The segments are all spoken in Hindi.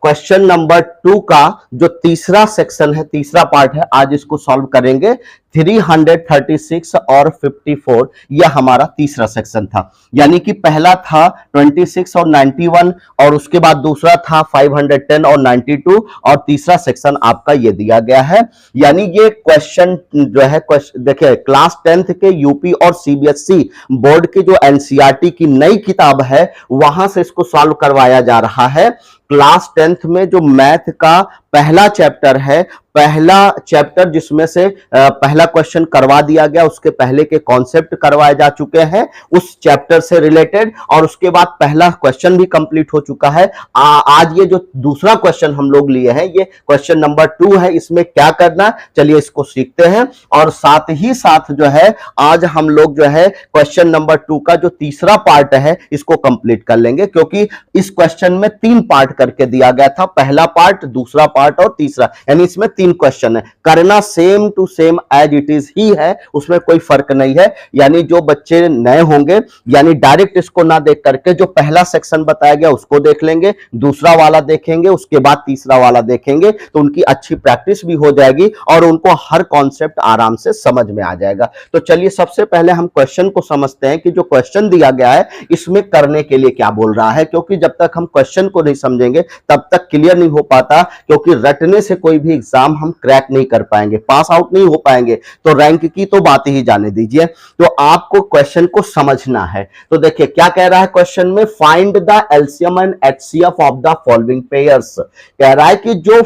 क्वेश्चन नंबर 2 का जो तीसरा सेक्शन है, तीसरा पार्ट है, आज इसको सॉल्व करेंगे। 336 और 54 यह हमारा तीसरा सेक्शन था। यानी कि पहला था 26 और 91 और उसके बाद दूसरा था 510 और 92 और तीसरा सेक्शन आपका ये दिया गया है। यानी ये क्वेश्चन जो है, देखिए क्लास 10th के यूपी और सीबीएसई बोर्ड के जो एनसीईआरटी की नई किताब है वहां से इसको सॉल्व करवाया जा रहा है। क्लास 10th में जो मैथ का पहला चैप्टर है, पहला चैप्टर जिसमें से पहला क्वेश्चन करवा दिया गया, उसके पहले के कॉन्सेप्ट करवाए जा चुके हैं उस चैप्टर से रिलेटेड, और उसके बाद पहला क्वेश्चन भी कंप्लीट हो चुका है। आज ये जो दूसरा क्वेश्चन हम लोग लिए हैं, ये क्वेश्चन नंबर 2 है। इसमें क्या करना, चलिए इसको सीखते हैं। और साथ ही साथ जो है आज हम लोग जो है क्वेश्चन नंबर 2 का जो तीसरा पार्ट है इसको कंप्लीट कर लेंगे, क्योंकि इस क्वेश्चन में 3 पार्ट करके दिया गया था, पहला पार्ट, दूसरा पार्ट और तीसरा, यानी इसमें 3 क्वेश्चन है। करना same to same as it is ही है, उसमें कोई फर्क नहीं है। यानी जो बच्चे नए होंगे, यानी डायरेक्ट इसको ना देख करके जो पहला सेक्शन बताया गया उसको देख लेंगे, दूसरा वाला देखेंगे, उसके बाद तीसरा वाला देखेंगे, तो उनकी अच्छी प्रैक्टिस भी हो जाएगी और उनको हर कॉन्सेप्ट आराम से समझ में आ जाएगा। तो चलिए सबसे पहले हम क्वेश्चन को समझते हैं कि जो क्वेश्चन दिया गया है इसमें करने के लिए क्या बोल रहा है, क्योंकि जब तक हम क्वेश्चन को नहीं समझेंगे तब तक क्लियर नहीं हो पाता, क्योंकि रटने से कोई भी एग्जाम हम क्रैक नहीं कर पाएंगे, पास आउट नहीं हो पाएंगे, तो रैंक की तो बात ही जाने दीजिए। तो आपको क्वेश्चन को समझना है। तो देखिए क्या कह रहा है क्वेश्चन में, find the LCM and HCF of the following pairs. कह रहा है कि जो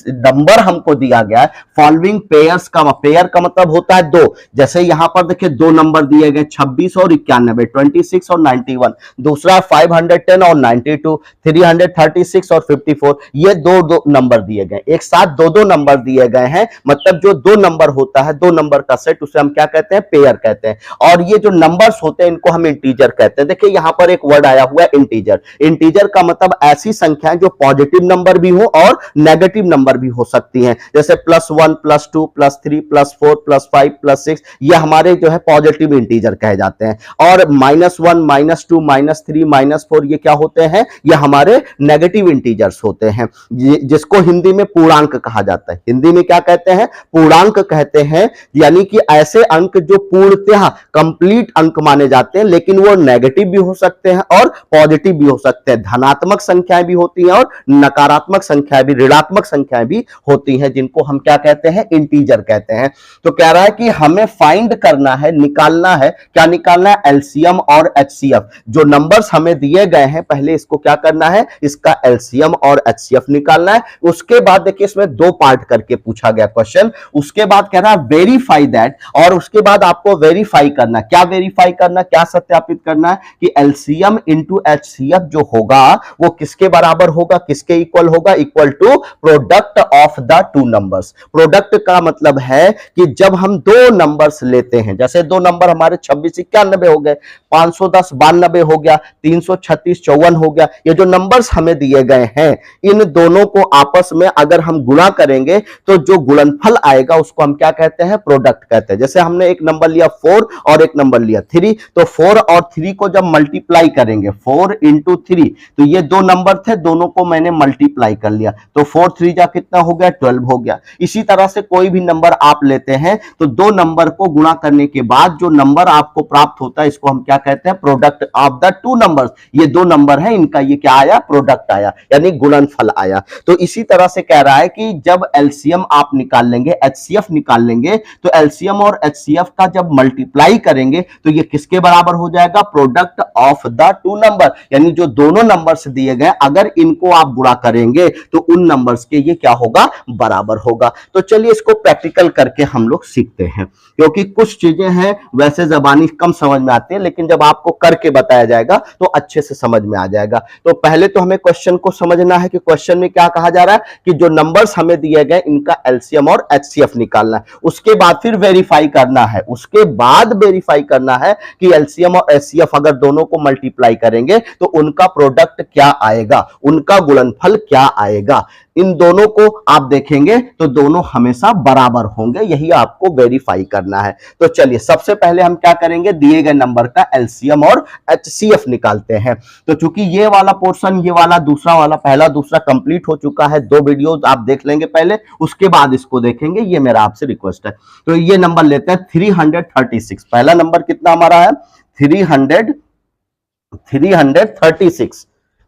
नंबर हमको दिया गया है, फॉलोइंग पेयर्स का, पेयर का मतलब होता है 2। जैसे यहां पर देखिए 2 नंबर दिए गए, 26 और 91, 26 और 91, दूसरा 510 और 92, 336 और 54, ये दो नंबर दिए गए, एक साथ 2 नंबर दिए गए हैं। मतलब जो 2 नंबर होता है, 2 नंबर का सेट, उसे हम क्या कहते हैं, पेयर कहते हैं। और ये जो नंबर्स होते हैं इनको हम इंटीजर कहते हैं। देखिए यहां पर एक वर्ड आया हुआ है इंटीजर। इंटीजर का मतलब ऐसी संख्याएं जो पॉजिटिव नंबर भी हो और नेगेटिव नंबर भी हो सकती हैं, जैसे +1, +2, +3, +4, +5, +6, ये हमारे जो है पॉजिटिव इंटीजर कहे जाते हैं। और -1, -2, -3, -4 ये क्या होते हैं, ये हमारे नेगेटिव इंटीजर्स होते हैं, जिसको हिंदी में पूर्णांक कहा जाता है। हिंदी में क्या कहते हैं, पूर्णांक कहते हैं। यानी कि ऐसे अंक जो पूर्णतः कंप्लीट अंक माने जाते हैं, लेकिन वो नेगेटिव भी हो सकते हैं और पॉजिटिव भी हो सकते हैं। धनात्मक संख्याएं भी होती हैं और नकारात्मक संख्याएं भी, ऋणात्मक संख्याएं भी होती हैं, जिनको हम क्या कहते हैं, इंटीजर कहते हैं। तो कह रहा है कि हमें फाइंड करना है, निकालना है, क्या निकालना है, एलसीएम और एचसीएफ। जो नंबर्स हमें दिए गए हैं, पहले इसको क्या करना है, इसका एलसीएम और एचसीएफ निकालना है। उसके बाद देखिए इसमें 2 पार्ट करके पूछा गया क्वेश्चन। उसके बाद कह रहा है वेरीफाई दैट, और उसके बाद आपको वेरीफाई करना, क्या वेरीफाई करना, क्या सत्यापित करना है कि एलसीएम इंटू एचसीएफ जो होगा वो किसके बराबर होगा, किसके इक्वल होगा, equal to product of the 2 numbers. Product का मतलब है कि जब हम 2 नंबर्स लेते हैं, जैसे 2 नंबर हमारे 26 91 हो गए, 510 92 हो गया, 336 54 हो गया, ये जो नंबर्स हमें दिए गए हैं, इन दोनों को आपस में अगर हम गुणा करेंगे तो जो गुणनफल आएगा उसको हम क्या कहते हैं, प्रोडक्ट कहते हैं। जैसे हमने एक नंबर लिया 4 और एक नंबर लिया 3, तो 4 और 3 को जब मल्टीप्लाई करेंगे, 4 इंटू 3, तो ये 2 नंबर थे, दोनों को मैंने मल्टीप्लाई कर लिया, तो 4 3 जा कितना हो गया, 12 हो गया। इसी तरह से कोई भी नंबर आप लेते हैं तो 2 नंबर को गुणा करने के बाद जो नंबर आपको प्राप्त होता है, इसको हम क्या कहते हैं, प्रोडक्ट ऑफ द 2 नंबर्स। ये 2 नंबर है, इनका ये क्या आया, प्रोडक्ट आया, यानी गुणनफल आया। तो इसी तरह से कह रहा है कि जब एलसीएम आप निकाल लेंगे, एचसीएफ निकाल लेंगे, तो एलसीएम और एचसीएफ का जब मल्टीप्लाई करेंगे तो ये किसके बराबर हो जाएगा, प्रोडक्ट ऑफ द 2 नंबर। यानी जो दोनों नंबर्स दिए गए, अगर इनको आप गुणा करेंगे तो उन नंबर्स के ये क्या होगा, बराबर होगा। तो चलिए इसको प्रैक्टिकल करके हम लोग सीखते हैं, क्योंकि कुछ चीजें हैं वैसे जबानी कम समझ में आती है, लेकिन जब आपको करके बताया जाएगा तो अच्छे से समझ में आ जाएगा। तो पहले तो हमें क्वेश्चन को समझना है कि क्वेश्चन में क्या कहा कहा जा रहा है कि जो नंबर्स हमें दिए गए इनका एलसीएम और एचसीएफ निकालना है, उसके बाद फिर वेरीफाई करना है, उसके बाद वेरीफाई करना है कि एलसीएम और एचसीएफ अगर दोनों को मल्टीप्लाई करेंगे तो उनका प्रोडक्ट क्या आएगा, उनका गुणनफल क्या आएगा। इन दोनों को आप देखेंगे तो दोनों हमेशा बराबर होंगे, यही आपको वेरीफाई करना है। तो चलिए सबसे पहले हम क्या करेंगे, दिए गए नंबर का एलसीएम और एचसीएफ निकालते हैं। तो चूंकि ये वाला पोर्शन, ये वाला दूसरा वाला, पहला दूसरा कंप्लीट हो चुका है, 2 वीडियो आप देख लेंगे पहले, उसके बाद इसको देखेंगे, ये मेरा आपसे रिक्वेस्ट है। तो ये नंबर लेते हैं 336। पहला नंबर कितना हमारा है 336।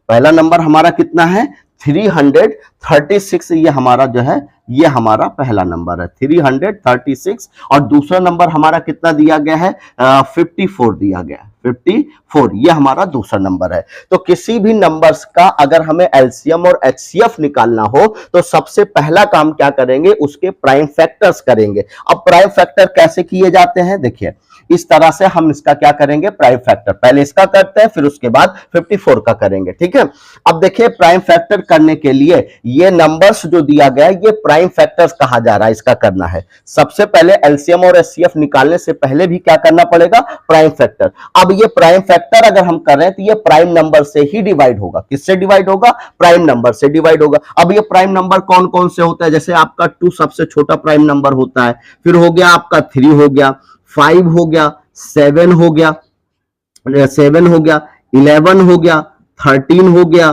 पहला नंबर हमारा कितना है 336। ये हमारा जो है ये हमारा पहला नंबर है 336। और दूसरा नंबर हमारा कितना दिया गया है 54 दिया गया है 54, ये हमारा दूसरा नंबर है। तो किसी भी नंबर्स का अगर हमें एलसीएम और एचसीएफ निकालना हो तो सबसे पहला काम क्या करेंगे, उसके प्राइम फैक्टर्स करेंगे। अब प्राइम फैक्टर कैसे किए जाते हैं, देखिए इस तरह से हम इसका क्या करेंगे, प्राइम फैक्टर पहले इसका करते हैं, फिर उसके बाद 54 का करेंगे, ठीक है। अब देखिए प्राइम फैक्टर करने के लिए ये नंबर्स जो दिया गया है ये प्राइम फैक्टर्स कहा जा रहा है, इसका करना है। सबसे पहले एलसीएम और एचसीएफ निकालने से पहले भी क्या करना पड़ेगा, प्राइम फैक्टर। अब ये प्राइम फैक्टर अगर हम कर रहे हैं तो ये प्राइम नंबर से ही डिवाइड होगा। किससे डिवाइड होगा, प्राइम नंबर से डिवाइड होगा। अब ये प्राइम नंबर कौन कौन से होता है, जैसे आपका 2 सबसे छोटा प्राइम नंबर होता है, फिर हो गया आपका 3 हो गया, 5 हो गया, 7 हो गया, 11 हो गया, 13 हो गया,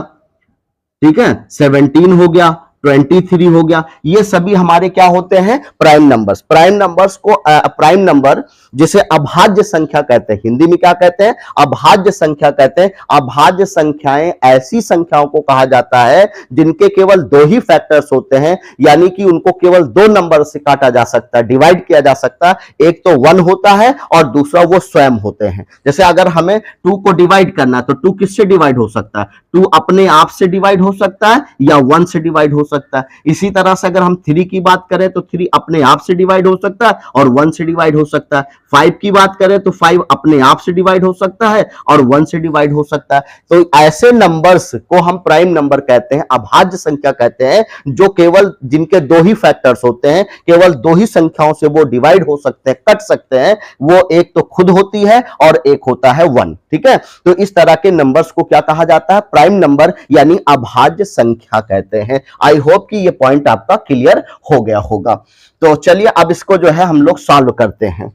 ठीक है, 17 हो गया, 23 हो गया। ये सभी हमारे क्या होते हैं, प्राइम नंबर्स। प्राइम नंबर्स को प्राइम नंबर जिसे अभाज्य संख्या कहते हैं, हिंदी में क्या कहते हैं, अभाज्य संख्या कहते हैं। अभाज्य संख्याएं ऐसी संख्याओं को कहा जाता है जिनके केवल 2 ही फैक्टर्स होते हैं, यानी कि उनको केवल 2 नंबर से काटा जा सकता है, डिवाइड किया जा सकता है। एक तो 1 होता है और दूसरा वो स्वयं होते हैं। जैसे अगर हमें 2 को डिवाइड करना है तो 2 किससे डिवाइड हो सकता है, 2 अपने आप से डिवाइड हो सकता है या 1 से डिवाइड हो सकता है। इसी तरह से अगर हम 3 की बात करें तो 3 अपने आप से डिवाइड हो सकता है और 1 से डिवाइड हो सकता है। 5 की बात करें तो 5 अपने आप से डिवाइड हो सकता है और 1 से डिवाइड हो सकता है। तो ऐसे नंबर्स को हम प्राइम नंबर कहते हैं, अभाज्य संख्या कहते हैं, जो केवल जिनके 2 ही फैक्टर्स होते हैं, केवल 2 ही संख्याओं से वो डिवाइड हो सकते हैं, कट सकते हैं। वो एक तो खुद होती है और एक होता है 1, ठीक है। तो इस तरह के नंबर्स को क्या कहा जाता है, प्राइम नंबर यानी अभाज्य संख्या कहते हैं। आई होप कि ये पॉइंट आपका क्लियर हो गया होगा। तो चलिए अब इसको जो है हम लोग सॉल्व करते हैं।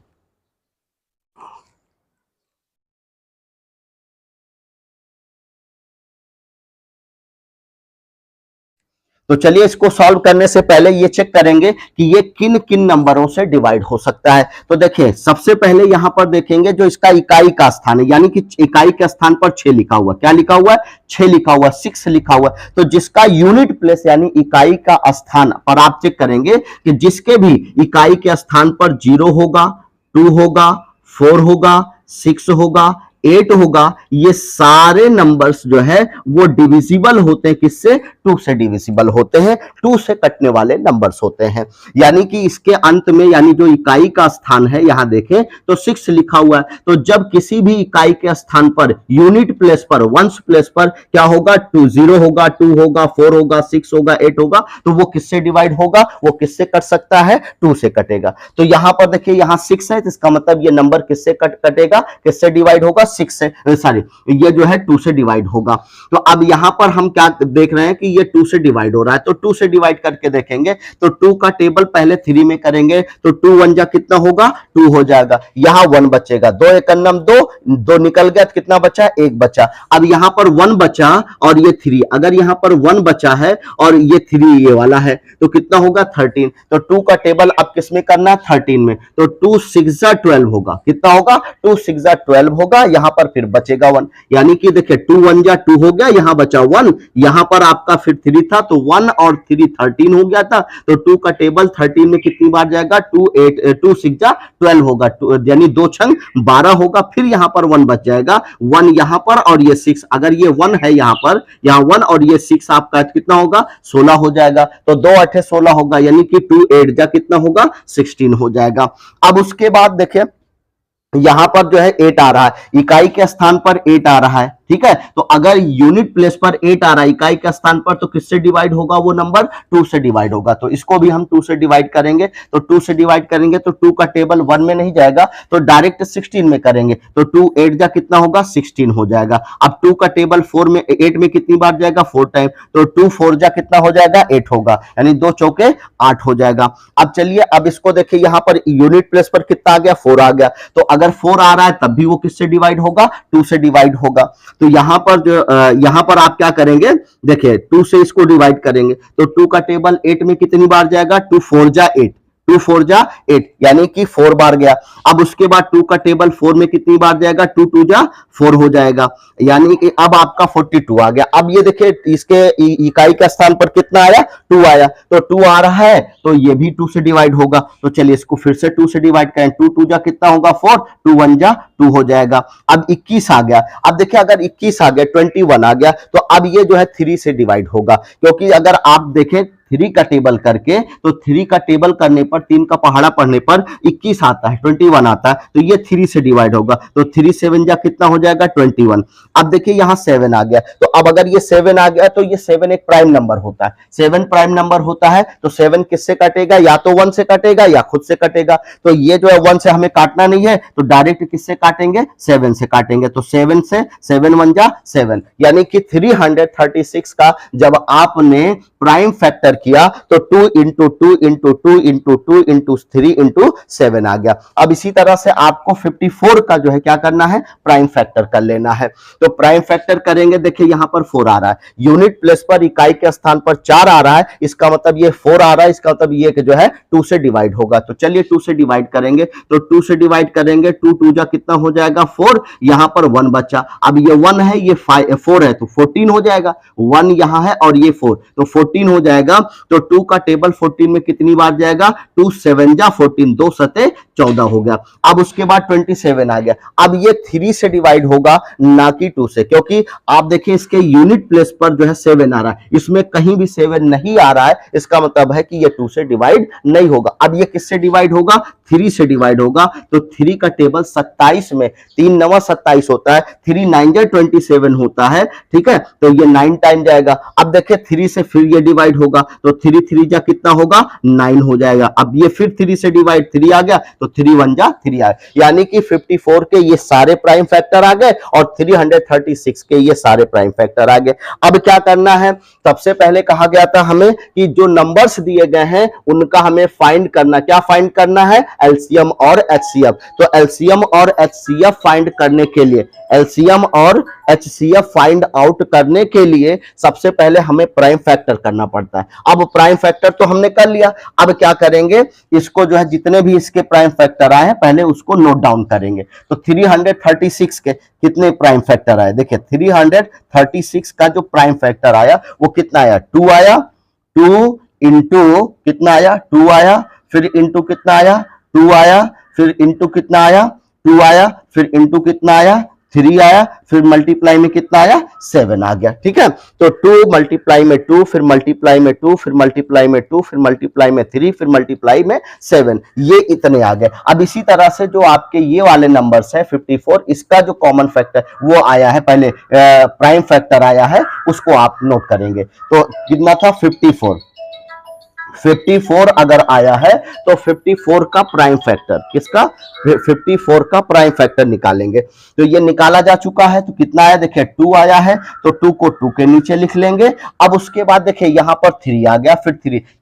तो चलिए इसको सॉल्व करने से पहले ये चेक करेंगे कि ये किन किन नंबरों से डिवाइड हो सकता है। तो देखिए सबसे पहले यहां पर देखेंगे जो इसका इकाई का स्थान है, यानी कि इकाई के स्थान पर 6 लिखा हुआ, क्या लिखा हुआ है, 6 लिखा हुआ, 6 लिखा हुआ। तो जिसका यूनिट प्लेस यानी इकाई का स्थान पर आप चेक करेंगे कि जिसके भी इकाई के स्थान पर 0 होगा, 2 होगा, 4 होगा, 6 होगा, 8 होगा, ये सारे नंबर्स जो है वो डिविजिबल होते हैं। किससे, 2 से डिविजिबल होते हैं, 2 से कटने वाले नंबर्स होते हैं। यानी कि इसके अंत में यानी जो इकाई का स्थान है यहां देखें तो 6 लिखा हुआ है। तो जब किसी भी इकाई के स्थान पर यूनिट प्लेस पर, वंश प्लेस पर क्या होगा, 2, 0 होगा, 2 होगा, 4 होगा, 6 होगा, 8 होगा, तो वो किससे डिवाइड होगा, वो किससे कट सकता है, 2 से कटेगा। तो यहां पर देखिए यहां 6 है, तो इसका मतलब ये नंबर किससे कटेगा, किससे डिवाइड होगा, 6 से, सॉरी ये जो है 2 से डिवाइड होगा। तो अब यहां पर हम क्या देख रहे हैं कि ये 2 से डिवाइड हो रहा है, तो 2 से डिवाइड करके देखेंगे तो 2 का टेबल पहले 3 में करेंगे तो 2 1 जा कितना होगा, 2 हो जाएगा, यहां 1 बचेगा, 2 1 2, 2 निकल गया, कितना बचा, 1 बचा। अब यहां पर 1 बचा और ये 3, अगर यहां पर 1 बचा है और ये 3 ये वाला है तो कितना होगा, 13। तो 2 का टेबल अब किस में करना है, 13 में। तो 2 6 जा 12 होगा, कितना होगा, 2 6 जा 12 होगा, यहां पर फिर बचेगा 1। यानी कि देखिए 2 1 जा 2 हो गया, यहां बचा 1, यहां पर आपका फिर 3 था तो 1 और 3 13 हो गया था। तो 2 का टेबल 13 में कितनी बार जाएगा, 2 6 जा 12 होगा, यानी 2 छंग 12 होगा। फिर यहां पर 1 बच जाएगा, 1 यहां पर और ये 6, अगर ये 1 है यहां पर, यहां 1 और ये 6 आपका कितना होगा, 16 हो जाएगा। तो 2 8 16 होगा, यानी कि 2 8 जा कितना होगा, 16 हो जाएगा। अब उसके बाद देखिए यहां पर जो है 8 आ रहा है, इकाई के स्थान पर 8 आ रहा है, ठीक है। तो अगर यूनिट प्लेस पर 8 आ रहा है इकाई के स्थान पर, तो किससे डिवाइड होगा वो नंबर? 2 से डिवाइड होगा। तो इसको भी हम 2 से डिवाइड करेंगे। तो 2 से डिवाइड करेंगे तो 2 का टेबल 1 में नहीं जाएगा, तो डायरेक्ट 16 में करेंगे। तो 2 8 जा कितना होगा? 16 हो जाएगा। अब 2 का टेबल 4 में 8 में कितनी बार जाएगा? 4 टाइम। तो 2 4 जा कितना हो जाएगा? 8 होगा, यानी 2 चौके 8 हो जाएगा। अब चलिए अब इसको देखिए, यहां पर यूनिट प्लेस पर कितना आ गया? 4 आ गया। तो अगर 4 आ रहा है तब भी वो किससे डिवाइड होगा? 2 से डिवाइड होगा। तो यहां पर जो यहां पर आप क्या करेंगे? देखिए 2 से इसको डिवाइड करेंगे तो 2 का टेबल 8 में कितनी बार जाएगा? 2 4 जा 8, 2 4 जा 8, यानी कि 4 बार गया। अब उसके बाद 2 का टेबल 4 में कितनी बार जाएगा? 2 2 जा 4 हो जाएगा, यानी कि अब आपका 42 आ गया। अब ये देखिए इसके इकाई का स्थान पर कितना आया? 2 आया। तो 2 आ रहा है तो ये भी 2 से डिवाइड होगा। तो चलिए इसको फिर से 2 से डिवाइड करें। 2 2 जा कितना होगा? 4, 2 1 जा 2 हो जाएगा। अब 21 आ गया। अब देखिए अगर 21 आ गया, 21 आ गया, तो अब ये जो है 3 से डिवाइड होगा, क्योंकि अगर आप देखें 3 का टेबल करके, तो 3 का टेबल करने पर, 3 का पहाड़ा पढ़ने पर 21 आता है, 21 आता है, तो ये 3 से डिवाइड होगा। तो 3 7 जा कितना हो जाएगा? 21। अब देखिए यहां 7 आ गया। तो अब अगर ये 7 आ गया तो ये 7 एक प्राइम नंबर होता है। 7 प्राइम नंबर होता है तो 7 किससे कटेगा? या तो 1 से कटेगा या खुद से कटेगा। तो ये जो है 1 से हमें काटना नहीं है, तो डायरेक्ट किससे काटेंगे? 7 से काटेंगे। तो 7 से 7 1 जा 7, यानी कि 336 का जब आपने प्राइम फैक्टर किया तो 2 into 2 into 2 into 2 into 3 into 7 आ गया। अब इसी तरह से आपको 54 का जो है क्या करना है? प्राइम फैक्टर कर लेना है। तो प्राइम फैक्टर करेंगे, देखिए यहां पर 4 आ रहा है, यूनिट प्लेस पर इकाई के स्थान पर 4 आ रहा है, इसका मतलब ये 4 आ रहा है, इसका मतलब ये कि जो है 2 से डिवाइड होगा। तो चलिए 2 से डिवाइड करेंगे। तो 2 से डिवाइड करेंगे, 2 2 जा कितना हो जाएगा? 4, यहां पर 1 बचा। अब ये 1 है, ये 4 है, तो 14 हो जाएगा। 1 यहां है और ये 4, तो 14 हो जाएगा। तो 2 का टेबल 14 में कितनी बार जाएगा? 2 7 जा 14, 2 7 14 हो गया। अब उसके बाद 27 आ गया। अब ये 3 से डिवाइड होगा, ना कि 2 से, क्योंकि आप देखिए इसके यूनिट प्लेस पर जो है 7 आ रहा है, इसमें कहीं भी 7 नहीं आ रहा है, इसका मतलब है कि ये 2 से डिवाइड नहीं होगा। अब ये किससे डिवाइड होगा? 3 से डिवाइड होगा। तो 3 का टेबल 27 में, 3 9 27 होता है, 3 9 जा 27 होता है, ठीक है। तो ये 9 टाइम जाएगा। अब देखिए 3 से फिर ये डिवाइड होगा, तो 3 3 जा कितना होगा? 9 हो जाएगा। अब ये फिर 3 से डिवाइड, 3 आ गया, तो 3 1 जा 3 आया, यानी कि 54 के ये सारे प्राइम फैक्टर आ गए और 336 के ये सारे प्राइम फैक्टर आ गए। अब क्या करना है? सबसे पहले कहा गया था हमें कि जो नंबर्स दिए गए हैं उनका हमें फाइंड करना। क्या फाइंड करना है? एलसीएम और एचसीएफ। तो एलसीएम और एचसीएफ फाइंड करने के लिए, एलसीएम और एचसीएफ फाइंड आउट करने के लिए सबसे पहले हमें प्राइम फैक्टर करना पड़ता है। अब प्राइम फैक्टर तो हमने कर लिया, अब क्या करेंगे? इसको जो है जितने भी इसके प्राइम फैक्टर आए हैं पहले उसको नोट डाउन करेंगे। तो 336 के कितने प्राइम फैक्टर आए? देखिए 336 का जो प्राइम फैक्टर आया वो कितना आया? 2 आया, 2 इंटू कितना आया? 2 आया, फिर इंटू कितना आया? 2 आया, फिर इंटू कितना आया? 2 आया, फिर इंटू कितना आया? 3 आया, फिर मल्टीप्लाई में कितना आया? 7 आ गया, ठीक है। तो 2 मल्टीप्लाई में 2, फिर मल्टीप्लाई में 2, फिर मल्टीप्लाई में 2, फिर मल्टीप्लाई में 3, फिर मल्टीप्लाई में 7, ये इतने आ गए। अब इसी तरह से जो आपके ये वाले नंबर्स है 54, इसका जो कॉमन फैक्टर वो आया है, पहले प्राइम फैक्टर आया है, उसको आप नोट करेंगे। तो कितना था? 54 अगर आया है तो 54 का प्राइम फैक्टर, किसका? 54 का प्राइम फैक्टर निकालेंगे। तो ये निकाला जा चुका है, तो कितना आया? देखिए 2 आया है, तो 2 को 2 के नीचे लिख लेंगे। अब उसके बाद देखिए यहां पर 3 आ गया, फिर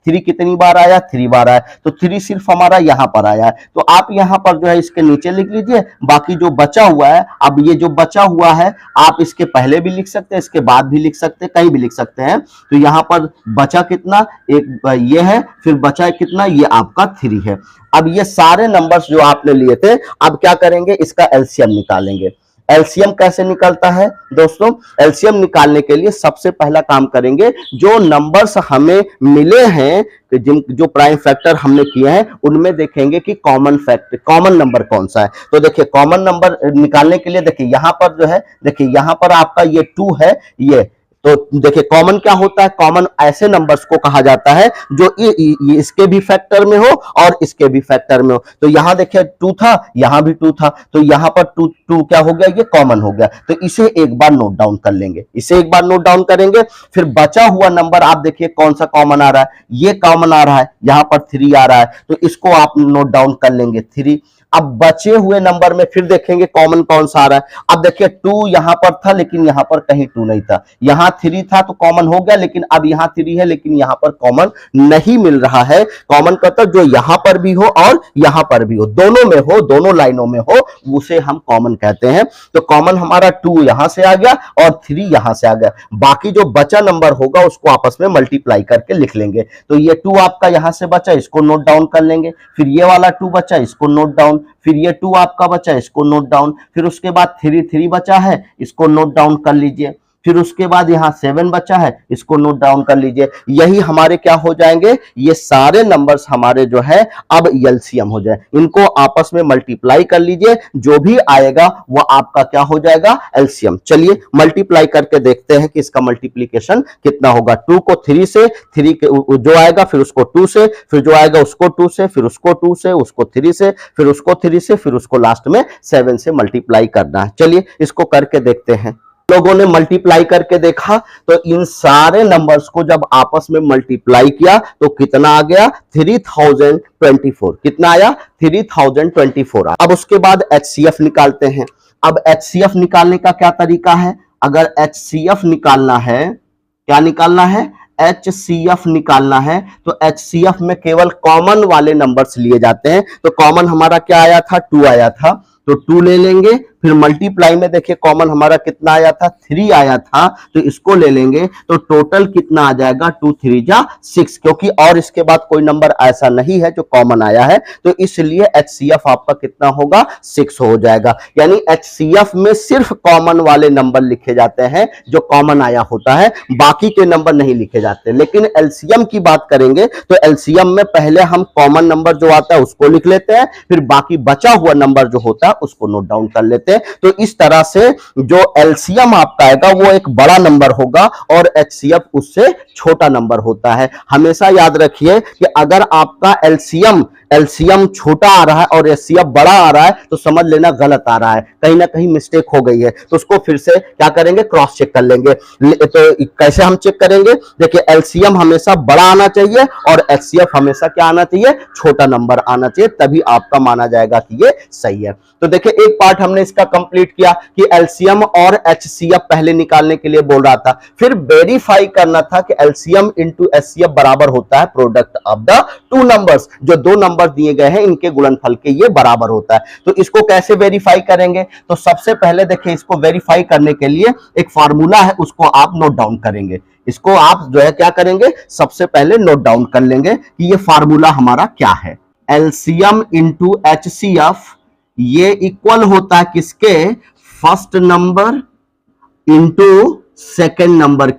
3 कितनी बार आया? 3 बार आया, तो 3 सिर्फ हमारा यहां पर आया है, तो आप यहां पर जो है इसके नीचे लिख लीजिए। बाकी जो बचा हुआ है, अब ये जो बचा हुआ है आप इसके पहले भी लिख सकते हैं, इसके बाद भी लिख सकते हैं, कहीं भी लिख सकते हैं। तो यहां पर बचा कितना? एक ये है, फिर बचा कितना? ये आपका 3 है। अब ये सारे नंबर्स जो आपने लिए थे, अब क्या करेंगे? इसका एलसीएम निकालेंगे। एलसीएम कैसे निकलता है दोस्तों? एलसीएम निकालने के लिए सबसे पहला काम करेंगे, जो नंबर्स हमें मिले हैं, जो प्राइम फैक्टर हमने किए हैं, उनमें देखेंगे कि कॉमन फैक्टर, कॉमन नंबर कौन सा है। तो देखिए कॉमन नंबर निकालने के लिए देखिए यहां पर जो है, देखिए यहां पर आपका ये 2 है, ये तो देखिए कॉमन क्या होता है, कॉमन ऐसे नंबर्स को कहा जाता है जो इसके भी फैक्टर में हो और इसके भी फैक्टर में हो। तो यहां देखिए 2 था, यहां भी 2 था, तो यहां पर 2 क्या हो गया, ये कॉमन हो गया। तो इसे एक बार नोट डाउन कर लेंगे, इसे एक बार नोट डाउन करेंगे। फिर बचा हुआ नंबर आप देखिए कौन सा कॉमन आ रहा है, ये कॉमन आ रहा है, यहां पर 3 आ रहा है, तो इसको आप नोट डाउन कर लेंगे 3। अब बचे हुए नंबर में फिर देखेंगे कॉमन कौन सा आ रहा है। अब देखिए 2 यहां पर था लेकिन यहां पर कहीं 2 नहीं था, यहां 3 था तो कॉमन हो गया, लेकिन अब यहां 3 है लेकिन यहां पर कॉमन नहीं मिल रहा है। कॉमन का तो जो यहां पर भी हो और यहां पर भी हो, दोनों में हो, दोनों लाइनों में हो, उसे हम कॉमन कहते हैं। तो कॉमन हमारा 2 यहां से आ गया और 3 यहां से आ गया। बाकी जो बचा नंबर होगा उसको आपस में मल्टीप्लाई करके लिख लेंगे। तो ये 2 आपका यहां से बचा, इसको नोट डाउन कर लेंगे। फिर ये वाला 2 बचा, इसको नोट डाउन। फिर ये 2 आपका बचा, इसको नोट डाउन। फिर उसके बाद 3 बचा है, इसको नोट डाउन कर लीजिए। फिर उसके बाद यहां 7 बचा है, इसको नोट डाउन कर लीजिए। यही हमारे क्या हो जाएंगे, ये सारे नंबर्स हमारे जो है अब एलसीएम हो जाए। इनको आपस में मल्टीप्लाई कर लीजिए, जो भी आएगा वो आपका क्या हो जाएगा, एलसीएम। चलिए मल्टीप्लाई करके देखते हैं कि इसका मल्टीप्लीकेशन कितना होगा। 2 को 3 से, 3 के जो आएगा फिर उसको 2 से, फिर जो आएगा उसको 2 से, फिर उसको 2 से, उसको 3 से, फिर उसको 3 से, फिर उसको लास्ट में 7 से मल्टीप्लाई करना है। चलिए इसको करके देखते हैं। लोगों ने मल्टीप्लाई करके देखा तो इन सारे नंबर्स को जब आपस में मल्टीप्लाई किया तो कितना आ गया, 3024। कितना आया, 3024। अब उसके बाद एचसीएफ निकालते हैं। अब एचसीएफ निकालने का क्या तरीका है, अगर एचसीएफ निकालना है, क्या निकालना है, एचसीएफ निकालना है, तो एचसीएफ में केवल कॉमन वाले नंबर्स लिए जाते हैं। तो कॉमन हमारा क्या आया था, 2 आया था, तो 2 ले लेंगे। फिर मल्टीप्लाई में देखिए कॉमन हमारा कितना आया था, 3 आया था, तो इसको ले लेंगे। तो टोटल कितना आ जाएगा, 2 3 जा 6, क्योंकि और इसके बाद कोई नंबर ऐसा नहीं है जो कॉमन आया है, तो इसलिए एचसीएफ आपका कितना होगा, 6 हो जाएगा। यानी एचसीएफ में सिर्फ कॉमन वाले नंबर लिखे जाते हैं जो कॉमन आया होता है, बाकी के नंबर नहीं लिखे जाते। लेकिन एलसीएम की बात करेंगे तो एलसीएम में पहले हम कॉमन नंबर जो आता है उसको लिख लेते हैं, फिर बाकी बचा हुआ नंबर जो होता है उसको नोट डाउन कर लेते हैं। तो इस तरह से जो एलसीएम आपका आएगा वो एक बड़ा नंबर होगा और एचसीएफ उससे छोटा नंबर होता है। हमेशा याद रखिए कि अगर आपका एलसीएम छोटा आ रहा है और एचसीएफ बड़ा आ रहा है तो समझ लेना गलत आ रहा है, कहीं ना कहीं मिस्टेक हो गई है। तो उसको फिर से क्या करेंगे, क्रॉस चेक कर लेंगे। तो कैसे हम चेक करेंगे, देखिए एलसीएम हमेशा बड़ा आना चाहिए और एचसीएफ हमेशा क्या आना चाहिए, छोटा नंबर आना चाहिए, तभी आपका माना जाएगा कि ये सही है। तो देखिए एक पार्ट हमने इसका कंप्लीट किया कि एलसीएम और एचसीएफ पहले निकालने के लिए बोल रहा था, फिर वेरीफाई करना था कि एलसीएम इंटू एचसीएफ बराबर होता है प्रोडक्ट ऑफ द 2 नंबर्स, जो 2 नंबर दिए गए हैं इनके गुणनफल के ये बराबर होता है। तो इसको कैसे वेरीफाई करेंगे, तो सबसे पहले देखिए इसको वेरीफाई करने के लिए एक फार्मूला है, उसको आप नोट डाउन करेंगे। इसको आप जो है क्या करेंगे, सबसे पहले नोट डाउन कर लेंगे कि ये फार्मूला हमारा क्या है। एलसीएम इंटू एचसीएफ ये इक्वल होता है किसके, first number into second number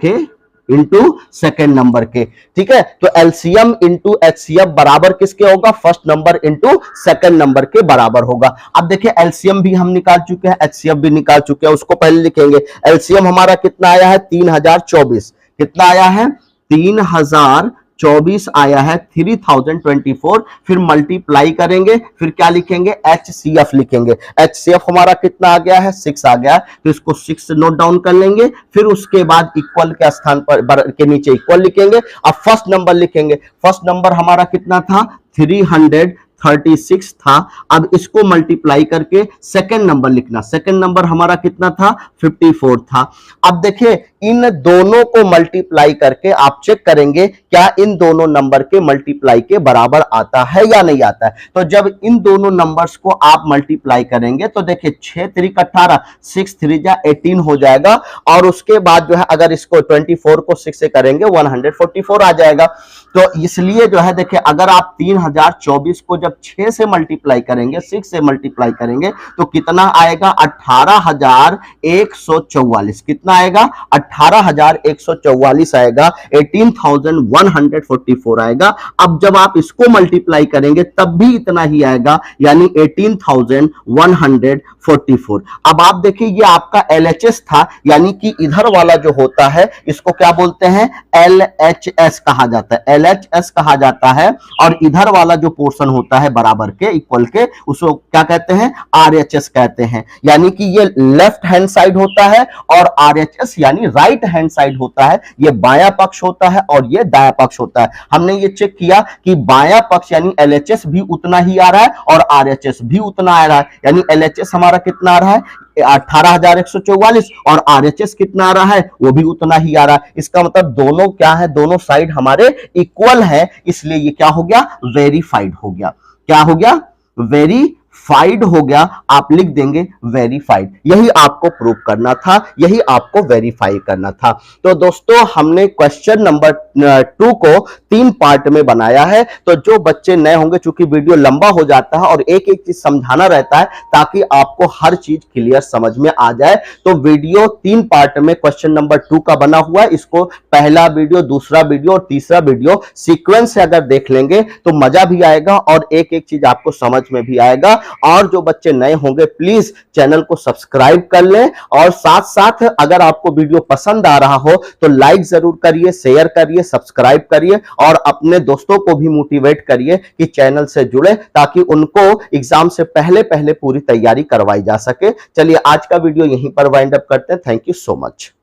के, ठीक है। तो एलसीएम इंटू एचसीएफ बराबर किसके होगा, first number into second number के बराबर होगा। अब देखिए एलसीएम भी हम निकाल चुके हैं, एचसीएफ भी निकाल चुके हैं, उसको पहले लिखेंगे। एलसीएम हमारा कितना आया है, 3024। कितना आया है, 3024 आया है, 3024। फिर मल्टीप्लाई करेंगे, फिर क्या लिखेंगे, एचसीएफ लिखेंगे। एचसीएफ हमारा कितना आ गया है, 6 आ गया है, तो इसको 6 नोट डाउन कर लेंगे। फिर उसके बाद इक्वल के स्थान पर के नीचे इक्वल लिखेंगे। अब फर्स्ट नंबर लिखेंगे, फर्स्ट नंबर हमारा कितना था, 336 था। अब इसको मल्टीप्लाई करके सेकंड नंबर लिखना, सेकंड नंबर हमारा कितना था, 54 था। अब देखिए इन दोनों को मल्टीप्लाई करके आप चेक करेंगे क्या इन दोनों नंबर के मल्टीप्लाई के बराबर आता है या नहीं आता है। तो जब इन दोनों नंबर्स को आप मल्टीप्लाई करेंगे तो देखिए 6 3 18, 6 3 जा 18 हो जाएगा। और उसके बाद जो है अगर इसको 24 को 6 से करेंगे 144 आ जाएगा। तो इसलिए जो है देखिए, अगर आप 3024 को जब 6 से मल्टीप्लाई करेंगे, 6 से मल्टीप्लाई करेंगे तो कितना आएगा? 18,144। कितना आएगा? 18,144 आएगा, 18,144 आएगा। अब जब आप इसको मल्टीप्लाई करेंगे तब भी इतना ही आएगा, यानी 18,144। अब आप देखिए, ये आपका LHS था, यानी कि इधर वाला जो होता है इसको क्या बोलते हैं? LHS कहा जाता है, LHS कहा जाता है। और इधर वाला जो पोर्शन होता है बराबर के, इक्वल के, उसको क्या कहते हैं? RHS कहते हैं। यानी कि ये लेफ्ट हैंड साइड होता है और RHS यानी राइट हैंड साइड होता है। ये बायां पक्ष होता है और ये दायां पक्ष होता है। हमने ये चेक किया कि बायां पक्ष यानी LHS भी उतना ही आ रहा है और RHS भी उतना आ रहा है। यानी LHS हमारा कितना आ रहा है? 18,144 और RHS कितना आ रहा है? वो भी उतना ही आ रहा है। इसका मतलब दोनों क्या है? दोनों साइड हमारे इक्वल है, इसलिए ये क्या हो गया? वेरीफाइड हो गया। क्या हो गया? वेरीफाइड हो गया। आप लिख देंगे वेरीफाइड। यही आपको प्रूव करना था, यही आपको वेरीफाई करना था। तो दोस्तों, हमने क्वेश्चन नंबर 2 को 3 पार्ट में बनाया है। तो जो बच्चे नए होंगे, चूंकि वीडियो लंबा हो जाता है और एक एक चीज समझाना रहता है ताकि आपको हर चीज क्लियर समझ में आ जाए, तो वीडियो 3 पार्ट में क्वेश्चन नंबर 2 का बना हुआ है। इसको पहला वीडियो, दूसरा वीडियो और तीसरा वीडियो सीक्वेंस से अगर देख लेंगे तो मजा भी आएगा और एक एक चीज आपको समझ में भी आएगा। और जो बच्चे नए होंगे, प्लीज चैनल को सब्सक्राइब कर लें और साथ साथ अगर आपको वीडियो पसंद आ रहा हो तो लाइक जरूर करिए, शेयर करिए, सब्सक्राइब करिए और अपने दोस्तों को भी मोटिवेट करिए कि चैनल से जुड़े, ताकि उनको एग्जाम से पहले पहले पूरी तैयारी करवाई जा सके। चलिए, आज का वीडियो यहीं पर वाइंड अप करते हैं। Thank you so much.